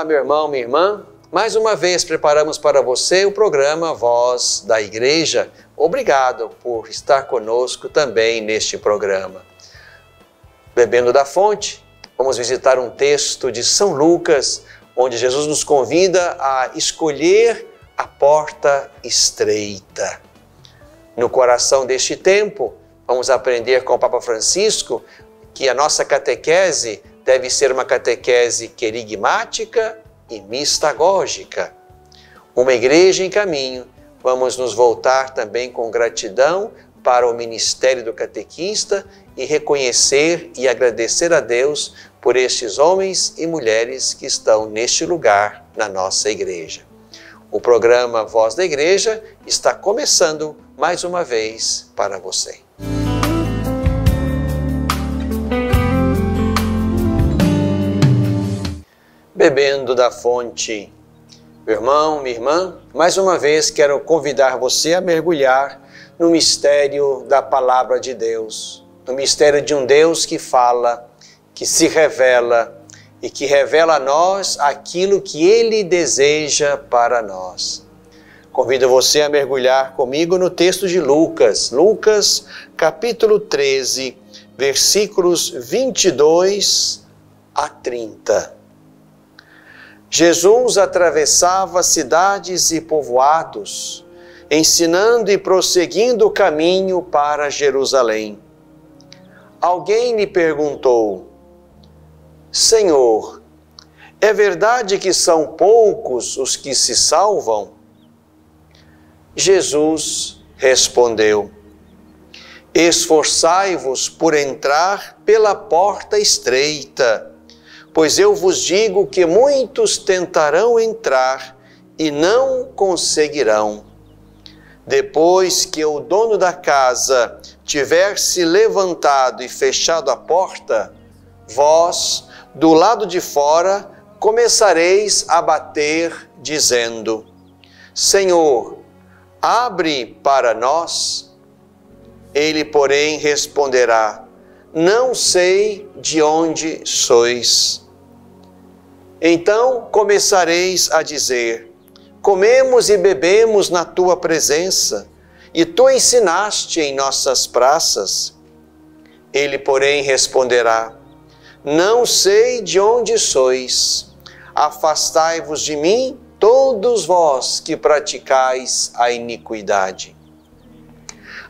Olá, meu irmão, minha irmã. Mais uma vez preparamos para você o programa Voz da Igreja. Obrigado por estar conosco também neste programa. Bebendo da fonte, vamos visitar um texto de São Lucas, onde Jesus nos convida a escolher a porta estreita. No coração deste tempo, vamos aprender com o Papa Francisco que a nossa catequese deve ser uma catequese querigmática e mistagógica. Uma igreja em caminho. Vamos nos voltar também com gratidão para o ministério do catequista e reconhecer e agradecer a Deus por estes homens e mulheres que estão neste lugar na nossa igreja. O programa Voz da Igreja está começando mais uma vez para você. Bebendo da fonte. Meu irmão, minha irmã, mais uma vez quero convidar você a mergulhar no mistério da Palavra de Deus, no mistério de um Deus que fala, que se revela e que revela a nós aquilo que Ele deseja para nós. Convido você a mergulhar comigo no texto de Lucas, Lucas capítulo 13, versículos 22 a 30. Jesus atravessava cidades e povoados, ensinando e prosseguindo o caminho para Jerusalém. Alguém lhe perguntou: Senhor, é verdade que são poucos os que se salvam? Jesus respondeu: Esforçai-vos por entrar pela porta estreita, pois eu vos digo que muitos tentarão entrar e não conseguirão. Depois que o dono da casa tiver se levantado e fechado a porta, vós, do lado de fora, começareis a bater, dizendo: Senhor, abre para nós. Ele, porém, responderá: Não sei de onde sois. Então começareis a dizer: Comemos e bebemos na tua presença, e tu ensinaste em nossas praças. Ele, porém, responderá: Não sei de onde sois. Afastai-vos de mim, todos vós que praticais a iniquidade.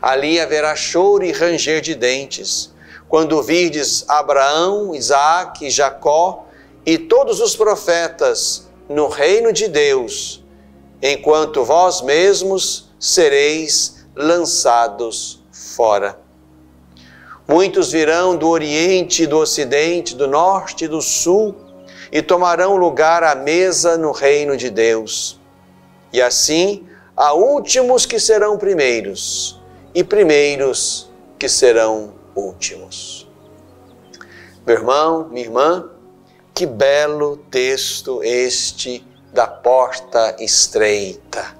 Ali haverá choro e ranger de dentes, quando virdes Abraão, Isaque, Jacó e todos os profetas no reino de Deus, enquanto vós mesmos sereis lançados fora. Muitos virão do Oriente, do Ocidente, do Norte e do Sul e tomarão lugar à mesa no reino de Deus. E assim, há últimos que serão primeiros e primeiros que serão últimos. Meu irmão, minha irmã, que belo texto este da porta estreita.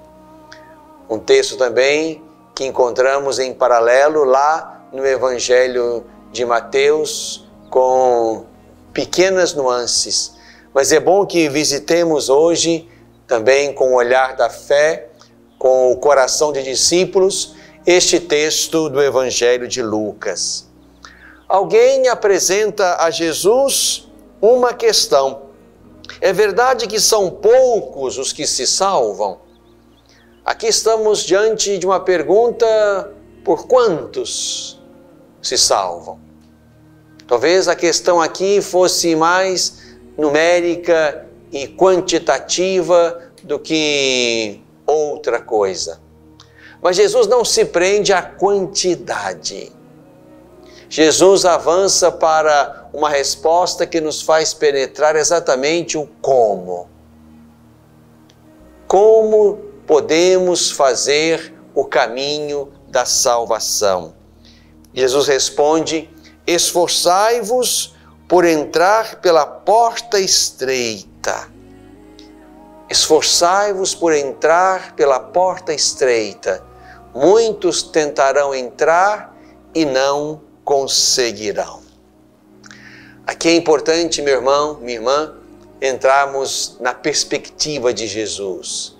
Um texto também que encontramos em paralelo lá no Evangelho de Mateus, com pequenas nuances. Mas é bom que visitemos hoje, também com o olhar da fé, com o coração de discípulos, este texto do Evangelho de Lucas. Alguém apresenta a Jesus uma questão: é verdade que são poucos os que se salvam? Aqui estamos diante de uma pergunta: por quantos se salvam? Talvez a questão aqui fosse mais numérica e quantitativa do que outra coisa. Mas Jesus não se prende à quantidade. Jesus avança para uma resposta que nos faz penetrar exatamente o como. Como podemos fazer o caminho da salvação? Jesus responde: esforçai-vos por entrar pela porta estreita. Esforçai-vos por entrar pela porta estreita. Muitos tentarão entrar e não conseguirão. Aqui é importante, meu irmão, minha irmã, entrarmos na perspectiva de Jesus.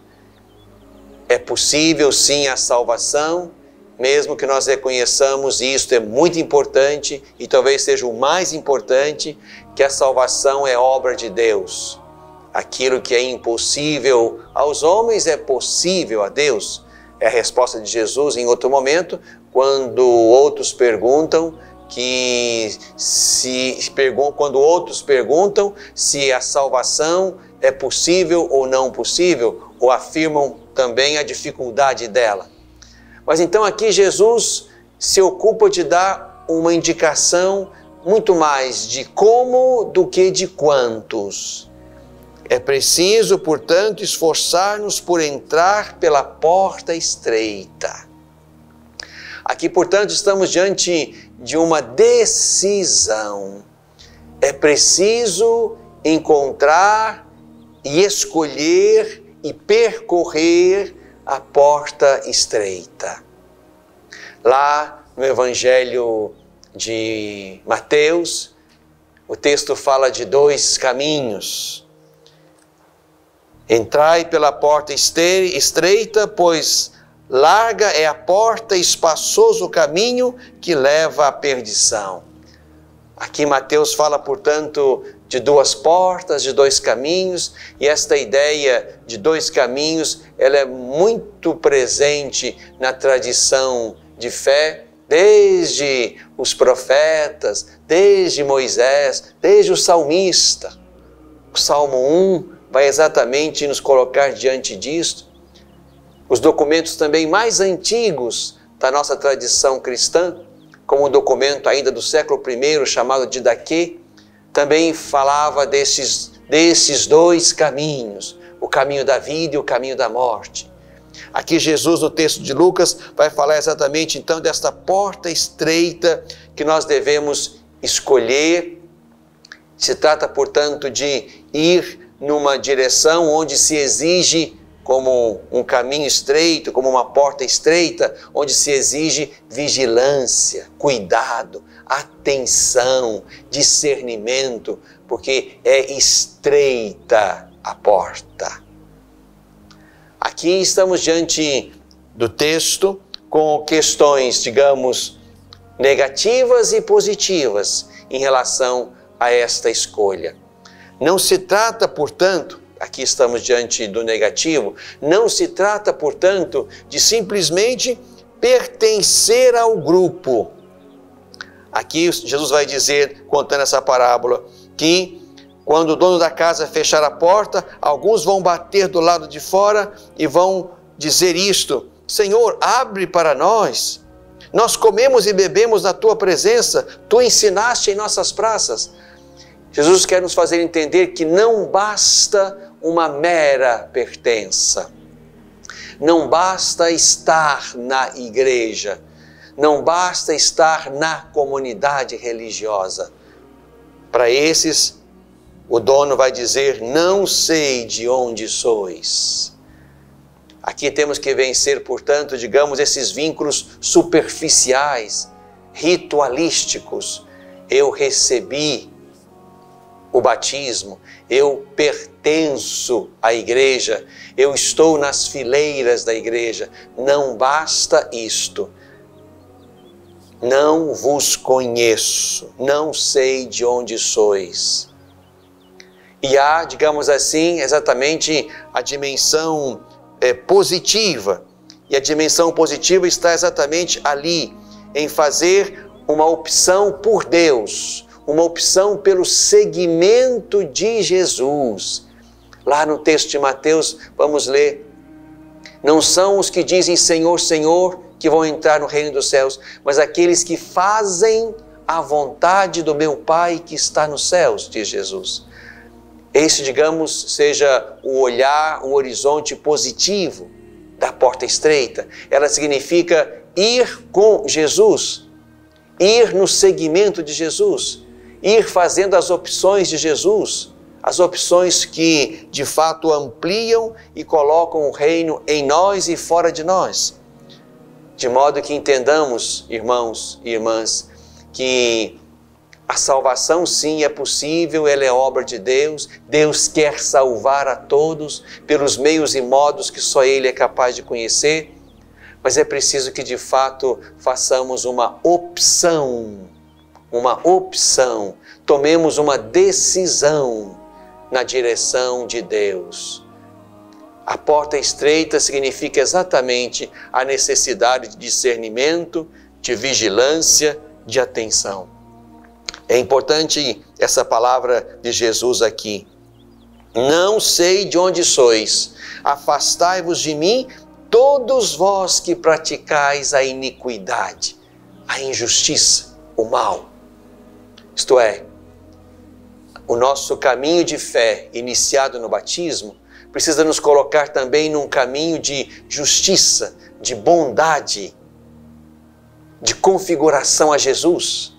É possível sim a salvação, mesmo que nós reconheçamos, e isto é muito importante, e talvez seja o mais importante, que a salvação é obra de Deus. Aquilo que é impossível aos homens é possível a Deus. É a resposta de Jesus em outro momento, quando outros perguntam se a salvação é possível ou não possível, ou afirmam também a dificuldade dela. Mas então aqui Jesus se ocupa de dar uma indicação muito mais de como do que de quantos. É preciso, portanto, esforçar-nos por entrar pela porta estreita. Aqui, portanto, estamos diante de uma decisão. É preciso encontrar e escolher e percorrer a porta estreita. Lá no Evangelho de Mateus, o texto fala de 2 caminhos. Entrai pela porta estreita, pois larga é a porta e espaçoso o caminho que leva à perdição. Aqui Mateus fala, portanto, de 2 portas, de 2 caminhos, e esta ideia de 2 caminhos, ela é muito presente na tradição de fé, desde os profetas, desde Moisés, desde o salmista. O Salmo 1 vai exatamente nos colocar diante disto. Os documentos também mais antigos da nossa tradição cristã, como um documento ainda do século I, chamado Didaquê, também falava desses 2 caminhos, o caminho da vida e o caminho da morte. Aqui Jesus, no texto de Lucas, vai falar exatamente então desta porta estreita que nós devemos escolher. Se trata, portanto, de ir numa direção onde se exige, como um caminho estreito, como uma porta estreita, onde se exige vigilância, cuidado, atenção, discernimento, porque é estreita a porta. Aqui estamos diante do texto com questões, digamos, negativas e positivas em relação a esta escolha. Não se trata, portanto, aqui estamos diante do negativo, não se trata, portanto, de simplesmente pertencer ao grupo. Aqui Jesus vai dizer, contando essa parábola, que quando o dono da casa fechar a porta, alguns vão bater do lado de fora e vão dizer isto: Senhor, abre para nós. Nós comemos e bebemos na tua presença, tu ensinaste em nossas praças. Jesus quer nos fazer entender que não basta uma mera pertença. Não basta estar na igreja. Não basta estar na comunidade religiosa. Para esses, o dono vai dizer: não sei de onde sois. Aqui temos que vencer, portanto, digamos, esses vínculos superficiais, ritualísticos. Eu recebi o batismo, eu pertenço à igreja, eu estou nas fileiras da igreja. Não basta isto. Não vos conheço, não sei de onde sois. E há, digamos assim, exatamente a dimensão positiva. E a dimensão positiva está exatamente ali, em fazer uma opção por Deus, uma opção pelo seguimento de Jesus. Lá no texto de Mateus, vamos ler: não são os que dizem Senhor, Senhor, que vão entrar no reino dos céus, mas aqueles que fazem a vontade do meu Pai que está nos céus, diz Jesus. Esse, digamos, seja o olhar, o horizonte positivo da porta estreita. Ela significa ir com Jesus, ir no seguimento de Jesus, ir fazendo as opções de Jesus, as opções que de fato ampliam e colocam o reino em nós e fora de nós. De modo que entendamos, irmãos e irmãs, que A salvação, sim, é possível, ela é obra de Deus. Deus quer salvar a todos pelos meios e modos que só Ele é capaz de conhecer. Mas é preciso que, de fato, façamos uma opção. Tomemos uma decisão na direção de Deus. A porta estreita significa exatamente a necessidade de discernimento, de vigilância, de atenção. É importante essa palavra de Jesus aqui. Não sei de onde sois, afastai-vos de mim, todos vós que praticais a iniquidade, a injustiça, o mal. Isto é, o nosso caminho de fé, iniciado no batismo, precisa nos colocar também num caminho de justiça, de bondade, de configuração a Jesus,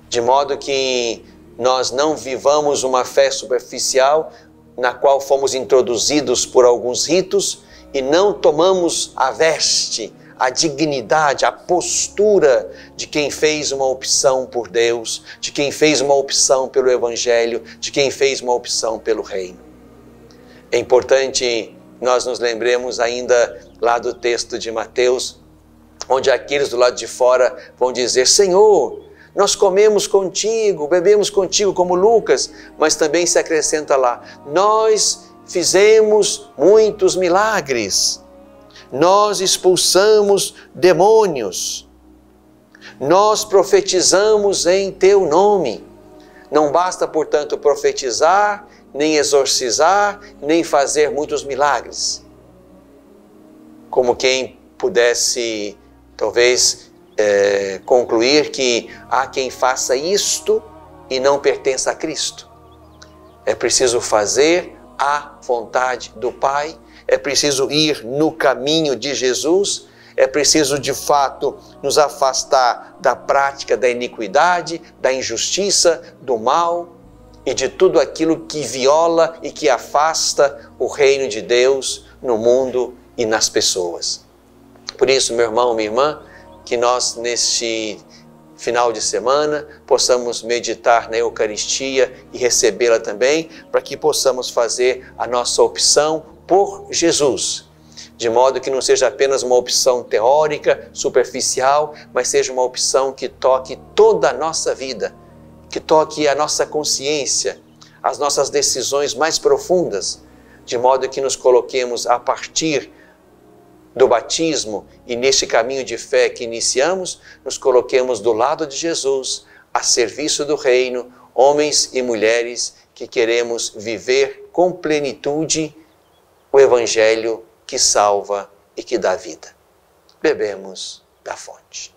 de modo que nós não vivamos uma fé superficial na qual fomos introduzidos por alguns ritos e não tomamos a veste, a dignidade, a postura de quem fez uma opção por Deus, de quem fez uma opção pelo Evangelho, de quem fez uma opção pelo Reino. É importante nós nos lembremos ainda lá do texto de Mateus, onde aqueles do lado de fora vão dizer: Senhor, nós comemos contigo, bebemos contigo como Lucas, mas também se acrescenta lá, nós fizemos muitos milagres, nós expulsamos demônios, nós profetizamos em teu nome. Não basta, portanto, profetizar, nem exorcizar, nem fazer muitos milagres. Como quem pudesse, talvez, concluir que há quem faça isto e não pertença a Cristo. É preciso fazer a vontade do Pai, é preciso ir no caminho de Jesus, é preciso de fato nos afastar da prática da iniquidade, da injustiça, do mal e de tudo aquilo que viola e que afasta o reino de Deus no mundo e nas pessoas. Por isso, meu irmão, minha irmã, que nós neste final de semana possamos meditar na Eucaristia e recebê-la também, para que possamos fazer a nossa opção por Jesus, de modo que não seja apenas uma opção teórica, superficial, mas seja uma opção que toque toda a nossa vida, que toque a nossa consciência, as nossas decisões mais profundas, de modo que nos coloquemos a partir do batismo e neste caminho de fé que iniciamos, nos coloquemos do lado de Jesus, a serviço do reino, homens e mulheres que queremos viver com plenitude o Evangelho que salva e que dá vida. Bebemos da fonte.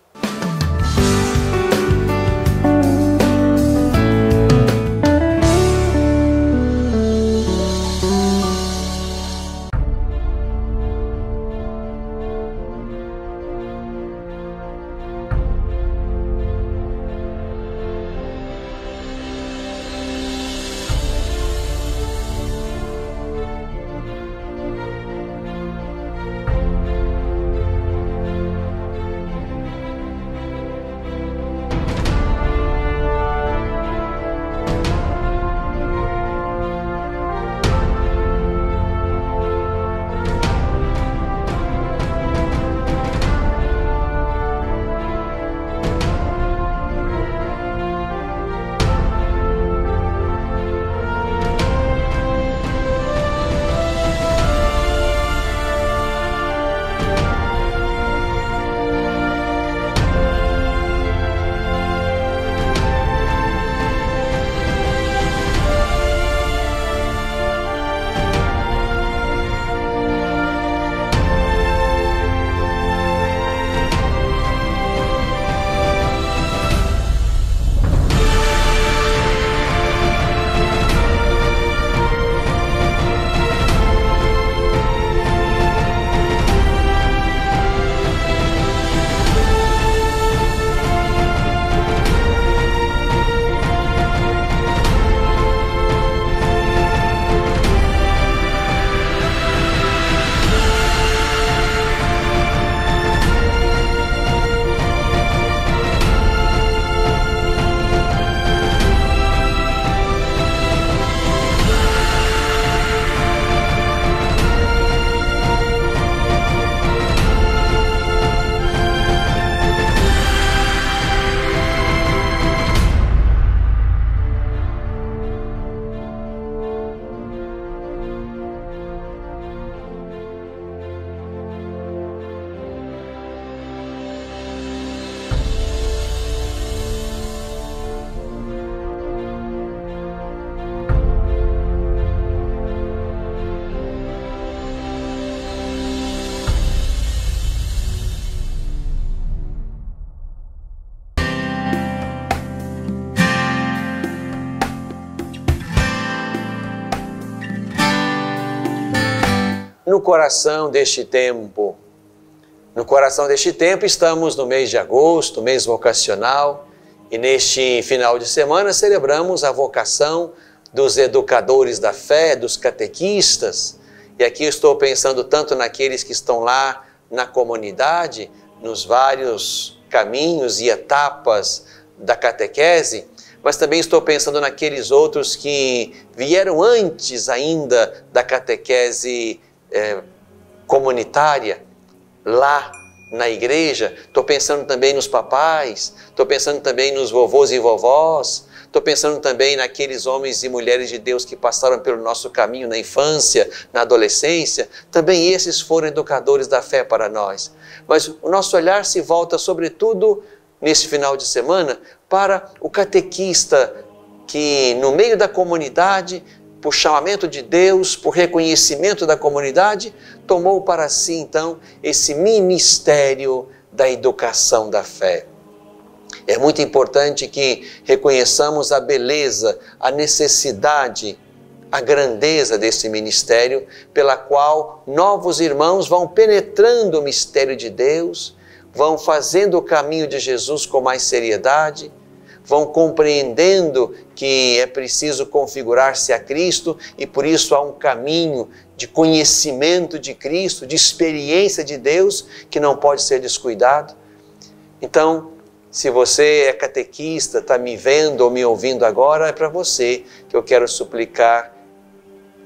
no coração deste tempo. No coração deste tempo estamos no mês de agosto, mês vocacional, e neste final de semana celebramos a vocação dos educadores da fé, dos catequistas. E aqui estou pensando tanto naqueles que estão lá na comunidade, nos vários caminhos e etapas da catequese, mas também estou pensando naqueles outros que vieram antes ainda da catequese comunitária, lá na igreja. Estou pensando também nos papais, estou pensando também nos vovôs e vovós, estou pensando também naqueles homens e mulheres de Deus que passaram pelo nosso caminho na infância, na adolescência. Também esses foram educadores da fé para nós. Mas o nosso olhar se volta sobretudo nesse final de semana para o catequista que no meio da comunidade, por chamamento de Deus, por reconhecimento da comunidade, tomou para si então esse ministério da educação da fé. É muito importante que reconheçamos a beleza, a necessidade, a grandeza desse ministério, pela qual novos irmãos vão penetrando o mistério de Deus, vão fazendo o caminho de Jesus com mais seriedade, vão compreendendo que é preciso configurar-se a Cristo e por isso há um caminho de conhecimento de Cristo, de experiência de Deus que não pode ser descuidado. Então, se você é catequista, está me vendo ou me ouvindo agora, é para você que eu quero suplicar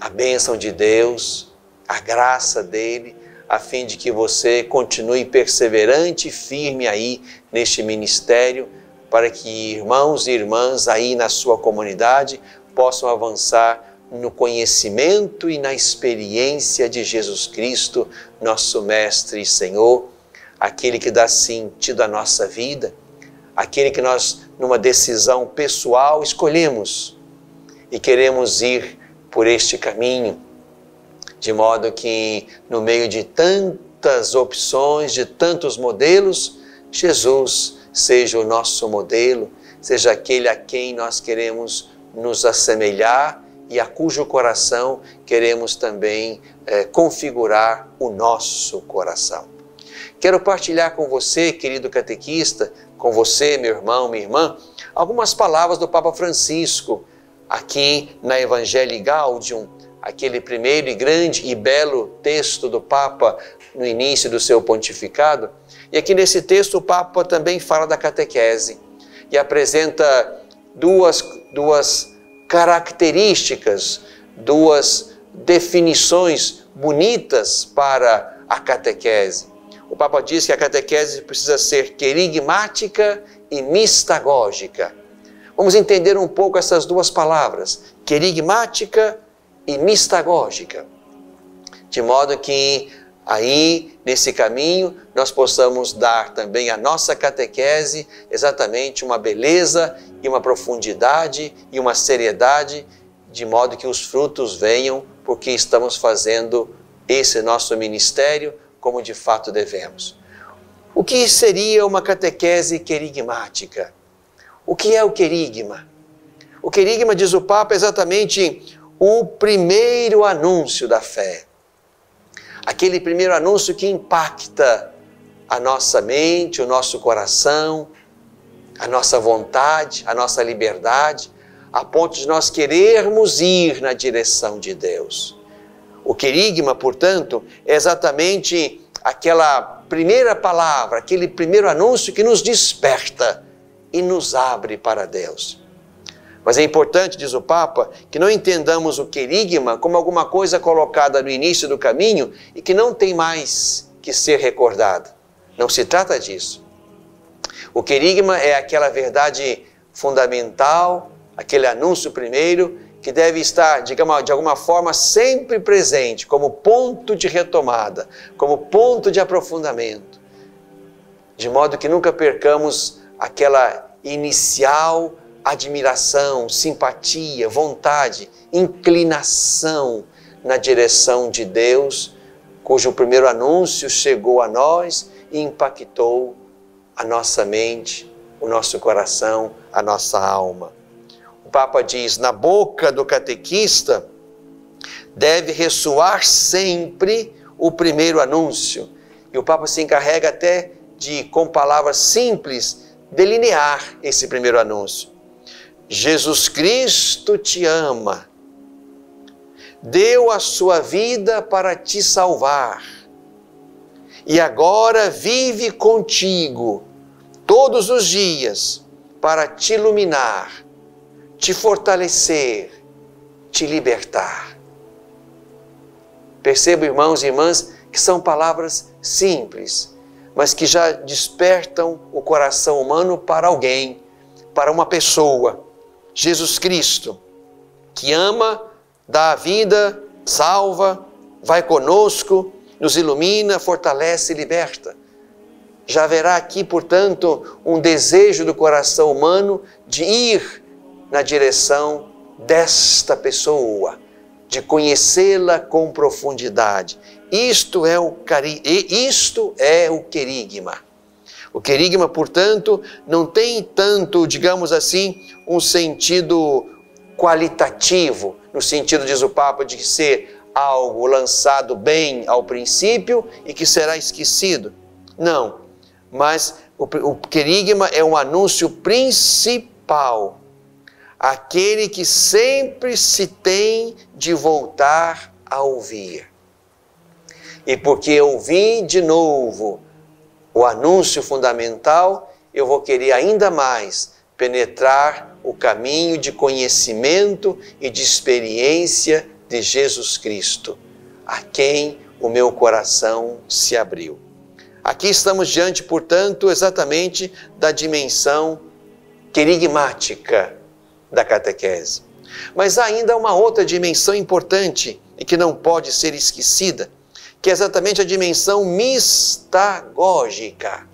a bênção de Deus, a graça dele, a fim de que você continue perseverante e firme aí neste ministério, para que irmãos e irmãs aí na sua comunidade possam avançar no conhecimento e na experiência de Jesus Cristo, nosso Mestre e Senhor, aquele que dá sentido à nossa vida, aquele que nós, numa decisão pessoal, escolhemos e queremos ir por este caminho, de modo que no meio de tantas opções, de tantos modelos, Jesus seja o nosso modelo, seja aquele a quem nós queremos nos assemelhar e a cujo coração queremos também configurar o nosso coração. Quero partilhar com você, querido catequista, com você, meu irmão, minha irmã, algumas palavras do Papa Francisco, aqui na Evangelii Gaudium, aquele primeiro e grande e belo texto do Papa no início do seu pontificado. E aqui nesse texto o Papa também fala da catequese e apresenta duas características, duas definições bonitas para a catequese. O Papa diz que a catequese precisa ser querigmática e mistagógica. Vamos entender um pouco essas duas palavras, querigmática e mistagógica, de modo que aí, nesse caminho, nós possamos dar também à nossa catequese exatamente uma beleza e uma profundidade e uma seriedade, de modo que os frutos venham, porque estamos fazendo esse nosso ministério como de fato devemos. O que seria uma catequese querigmática? O que é o querigma? O querigma, diz o Papa, é exatamente o primeiro anúncio da fé. Aquele primeiro anúncio que impacta a nossa mente, o nosso coração, a nossa vontade, a nossa liberdade, a ponto de nós querermos ir na direção de Deus. O querigma, portanto, é exatamente aquela primeira palavra, aquele primeiro anúncio que nos desperta e nos abre para Deus. Mas é importante, diz o Papa, que não entendamos o querigma como alguma coisa colocada no início do caminho e que não tem mais que ser recordada. Não se trata disso. O querigma é aquela verdade fundamental, aquele anúncio primeiro, que deve estar, digamos, de alguma forma sempre presente, como ponto de retomada, como ponto de aprofundamento, de modo que nunca percamos aquela inicial admiração, simpatia, vontade, inclinação na direção de Deus, cujo primeiro anúncio chegou a nós e impactou a nossa mente, o nosso coração, a nossa alma. O Papa diz, na boca do catequista deve ressoar sempre o primeiro anúncio. E o Papa se encarrega até de, com palavras simples, delinear esse primeiro anúncio. Jesus Cristo te ama, deu a sua vida para te salvar, e agora vive contigo todos os dias para te iluminar, te fortalecer, te libertar. Percebo, irmãos e irmãs, que são palavras simples, mas que já despertam o coração humano para alguém, para uma pessoa. Jesus Cristo, que ama, dá a vida, salva, vai conosco, nos ilumina, fortalece e liberta. Já haverá aqui, portanto, um desejo do coração humano de ir na direção desta pessoa, de conhecê-la com profundidade. Isto é o querigma. O querigma, portanto, não tem tanto, digamos assim, um sentido qualitativo, no sentido, diz o Papa, de ser algo lançado bem ao princípio e que será esquecido. Não, mas o querigma é um anúncio principal, aquele que sempre se tem de voltar a ouvir. E porque eu ouvi de novo o anúncio fundamental, eu vou querer ainda mais penetrar o caminho de conhecimento e de experiência de Jesus Cristo, a quem o meu coração se abriu. Aqui estamos diante, portanto, exatamente da dimensão querigmática da catequese. Mas há ainda uma outra dimensão importante e que não pode ser esquecida, que é exatamente a dimensão mistagógica.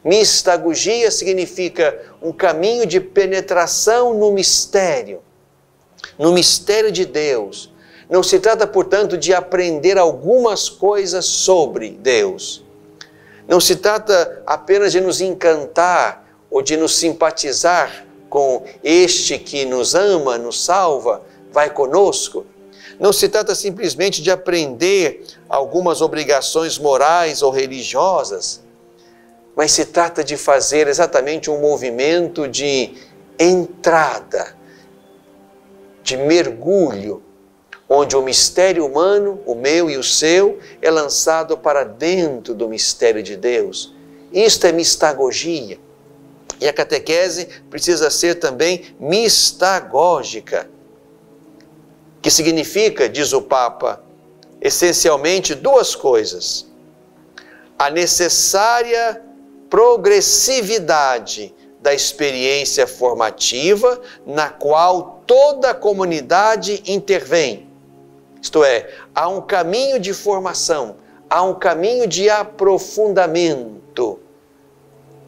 Mistagogia significa um caminho de penetração no mistério de Deus. Não se trata, portanto, de aprender algumas coisas sobre Deus. Não se trata apenas de nos encantar ou de nos simpatizar com este que nos ama, nos salva, vai conosco. Não se trata simplesmente de aprender algumas obrigações morais ou religiosas, mas se trata de fazer exatamente um movimento de entrada, de mergulho, onde o mistério humano, o meu e o seu, é lançado para dentro do mistério de Deus. Isto é mistagogia. E a catequese precisa ser também mistagógica, que significa, diz o Papa, essencialmente duas coisas: a necessária progressividade da experiência formativa, na qual toda a comunidade intervém. Isto é, há um caminho de formação, há um caminho de aprofundamento,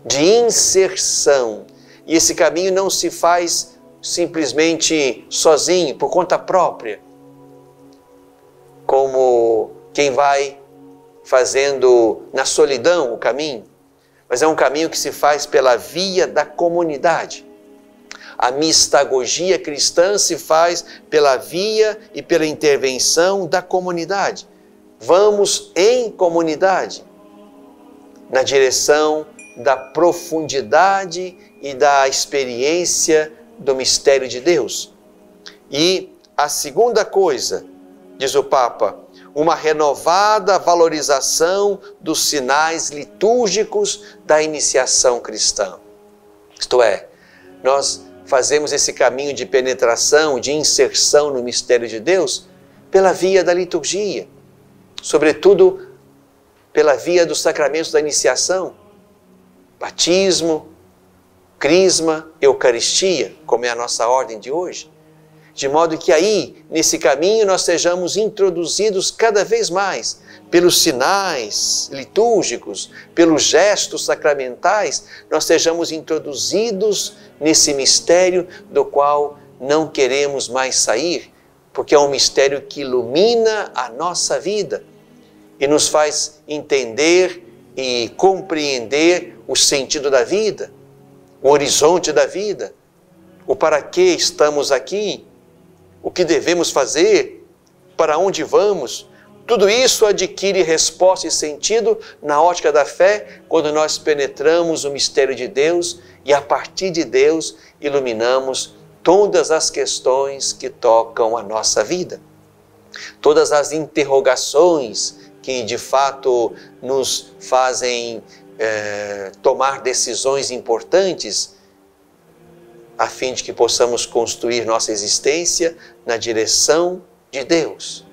de inserção. E esse caminho não se faz simplesmente sozinho, por conta própria, como quem vai fazendo na solidão o caminho, mas é um caminho que se faz pela via da comunidade. A mistagogia cristã se faz pela via e pela intervenção da comunidade. Vamos em comunidade, na direção da profundidade e da experiência do mistério de Deus. E a segunda coisa, diz o Papa, uma renovada valorização dos sinais litúrgicos da iniciação cristã. Isto é, nós fazemos esse caminho de penetração, de inserção no mistério de Deus pela via da liturgia, sobretudo pela via dos sacramentos da iniciação, batismo, crisma, eucaristia, como é a nossa ordem de hoje, de modo que aí, nesse caminho, nós sejamos introduzidos cada vez mais pelos sinais litúrgicos, pelos gestos sacramentais, nós sejamos introduzidos nesse mistério do qual não queremos mais sair, porque é um mistério que ilumina a nossa vida e nos faz entender e compreender o sentido da vida, o horizonte da vida, o para que estamos aqui, o que devemos fazer para onde vamos, tudo isso adquire resposta e sentido na ótica da fé quando nós penetramos o mistério de Deus e a partir de Deus iluminamos todas as questões que tocam a nossa vida. Todas as interrogações que de fato nos fazem tomar decisões importantes a fim de que possamos construir nossa existência na direção de Deus.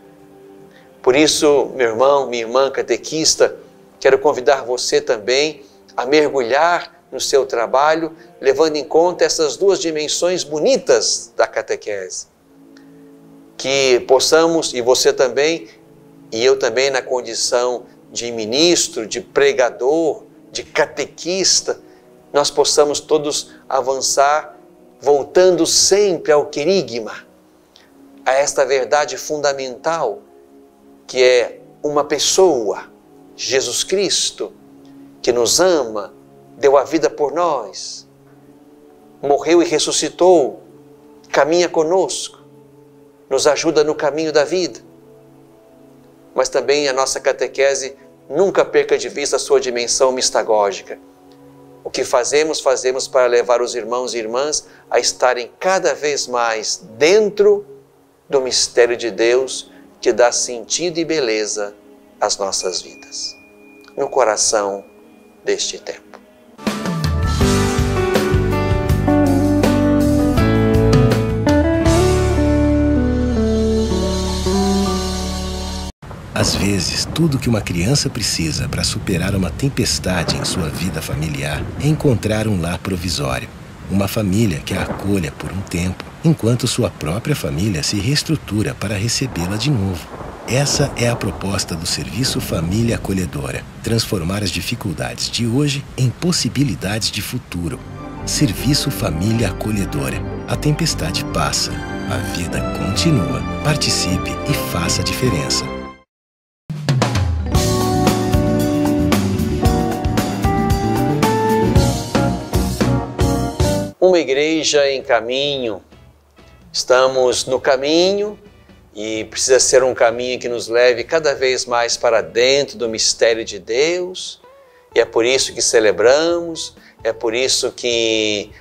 Por isso, meu irmão, minha irmã catequista, quero convidar você também a mergulhar no seu trabalho, levando em conta essas duas dimensões bonitas da catequese. Que possamos, e você também, e eu também na condição de ministro, de pregador, de catequista, nós possamos todos avançar, voltando sempre ao querigma, a esta verdade fundamental, que é uma pessoa, Jesus Cristo, que nos ama, deu a vida por nós, morreu e ressuscitou, caminha conosco, nos ajuda no caminho da vida. Mas também a nossa catequese nunca perca de vista a sua dimensão mistagógica. O que fazemos para levar os irmãos e irmãs a estarem cada vez mais dentro do mistério de Deus que dá sentido e beleza às nossas vidas, no coração deste tempo. Às vezes, tudo que uma criança precisa para superar uma tempestade em sua vida familiar é encontrar um lar provisório. Uma família que a acolha por um tempo, enquanto sua própria família se reestrutura para recebê-la de novo. Essa é a proposta do Serviço Família Acolhedora. Transformar as dificuldades de hoje em possibilidades de futuro. Serviço Família Acolhedora. A tempestade passa, a vida continua. Participe e faça a diferença. Uma igreja em caminho. Estamos no caminho e precisa ser um caminho que nos leve cada vez mais para dentro do mistério de Deus. E é por isso que celebramos, é por isso que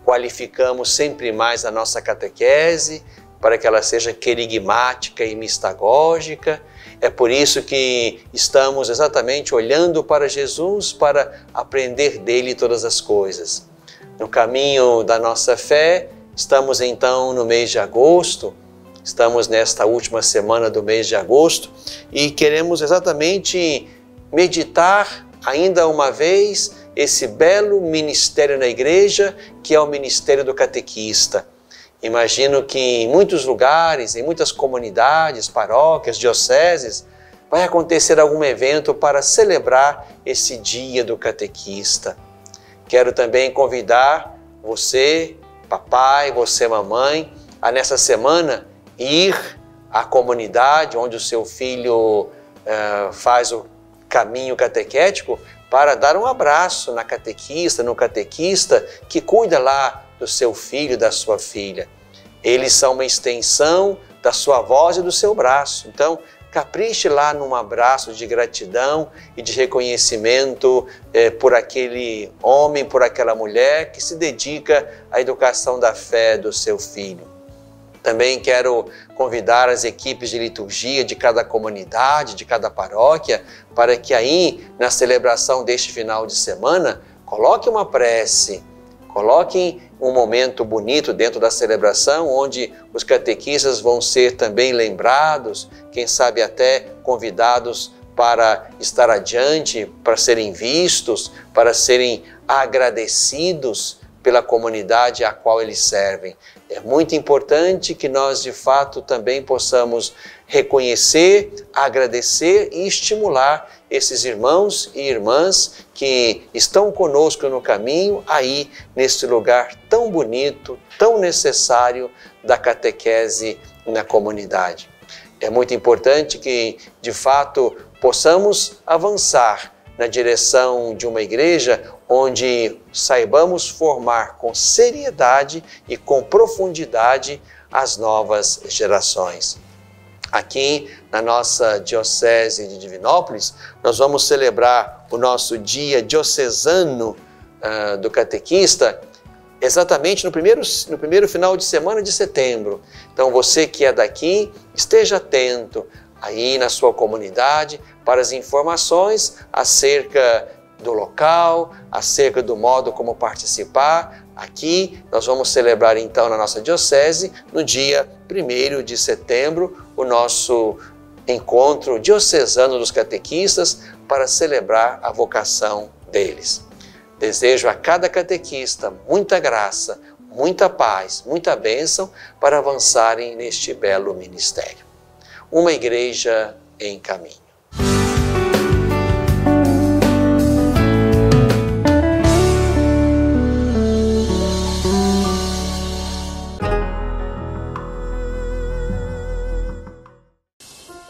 qualificamos sempre mais a nossa catequese, para que ela seja querigmática e mistagógica. É por isso que estamos exatamente olhando para Jesus para aprender dele todas as coisas. No caminho da nossa fé, estamos então no mês de agosto, estamos nesta última semana do mês de agosto e queremos exatamente meditar ainda uma vez esse belo ministério na igreja, que é o ministério do catequista. Imagino que em muitos lugares, em muitas comunidades, paróquias, dioceses, vai acontecer algum evento para celebrar esse dia do catequista. Quero também convidar você, papai, você, mamãe, a nessa semana ir à comunidade onde o seu filho faz o caminho catequético para dar um abraço na catequista, no catequista que cuida lá do seu filho, da sua filha. Eles são uma extensão da sua voz e do seu braço. Então, capriche lá num abraço de gratidão e de reconhecimento por aquele homem, por aquela mulher que se dedica à educação da fé do seu filho. Também quero convidar as equipes de liturgia de cada comunidade, de cada paróquia, para que aí, na celebração deste final de semana, coloque uma prece, coloquem um momento bonito dentro da celebração, onde os catequistas vão ser também lembrados, quem sabe até convidados para estar adiante, para serem vistos, para serem agradecidos pela comunidade a qual eles servem. É muito importante que nós, de fato, também possamos reconhecer, agradecer e estimular esses irmãos e irmãs que estão conosco no caminho, aí, nesse lugar tão bonito, tão necessário da catequese na comunidade. É muito importante que, de fato, possamos avançar na direção de uma igreja onde saibamos formar com seriedade e com profundidade as novas gerações. Aqui na nossa Diocese de Divinópolis, nós vamos celebrar o nosso dia diocesano do catequista exatamente no primeiro final de semana de setembro. Então você que é daqui, esteja atento aí na sua comunidade para as informações acerca do local, acerca do modo como participar. Aqui nós vamos celebrar então na nossa diocese, no dia 1º de setembro, o nosso encontro diocesano dos catequistas para celebrar a vocação deles. Desejo a cada catequista muita graça, muita paz, muita bênção para avançarem neste belo ministério. Uma igreja em caminho.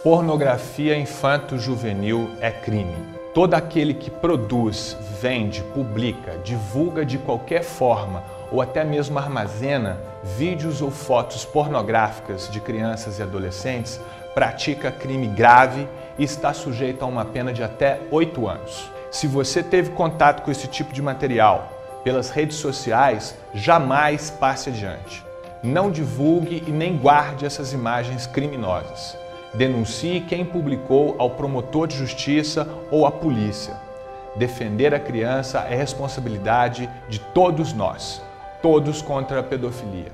Pornografia infanto-juvenil é crime. Todo aquele que produz, vende, publica, divulga de qualquer forma ou até mesmo armazena vídeos ou fotos pornográficas de crianças e adolescentes pratica crime grave e está sujeito a uma pena de até 8 anos. Se você teve contato com esse tipo de material pelas redes sociais, jamais passe adiante. Não divulgue e nem guarde essas imagens criminosas. Denuncie quem publicou ao promotor de justiça ou à polícia. Defender a criança é responsabilidade de todos nós, todos contra a pedofilia.